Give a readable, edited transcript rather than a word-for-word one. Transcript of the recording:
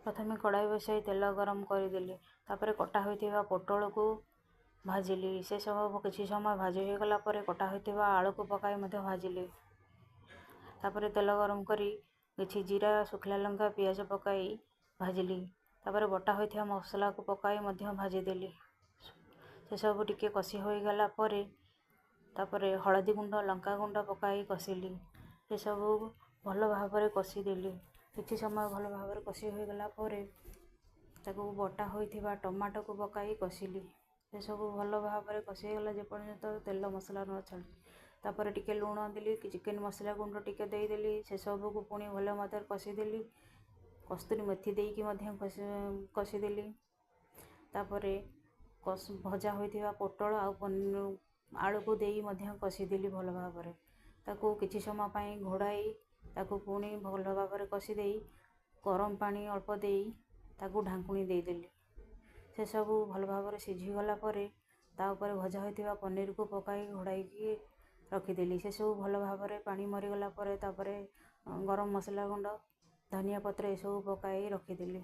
प्रथमे कड़ाई बसाई तेल गरम करदेली तापर कटा होइथिबा पोटल को भाजिली से सब किछि समय भाजी हो गला पर कटा होइथिबा आलू को पकाई मध्य भाजिली तापर तेल गरम करी किछि जीरा सुखला लंका पियाज पकाई भाजिली तापर बटा होइथिबा मसला को पकाई मध्य भाजीदेली से सब टिके कषि हो गला पर तापर हळदी गुंड लंका गुंड पकाई कषिली से सब भल भाव कषिदेली किछि समय भल भाव कषि हो गला पर ताको बटा होइथिबा टमाटो को पकाई कषिली से सब भल भाव कषि गला जे पर्यंत तेल मसला न छाड़ी तापर टिके लूण देली चिकेन मसला गुंड टिके देदेली से सब को पुणी भल मात्रा कषिदेली कस्तूरी मेथी देकी मध्य कषिदेली तापर भजा होइथिबा पोटल आलू को देई मध्य कषिदेली भल भाव ताको किछि समय पई घोड़ाई ताको पुणी भल भाव कषि देई गरम पानी अल्प देई ताको ढांकुणी देदेली से सब भल भाव सिझी गला पर ता ऊपर भजा होइथिबा पनीर को पकाई घोड़ाई रखिदेली से सब भल भाव पानी मरीगला पर तापर गरम मसला गुंड धनिया पत्र ये सब पकाई रखिदेली।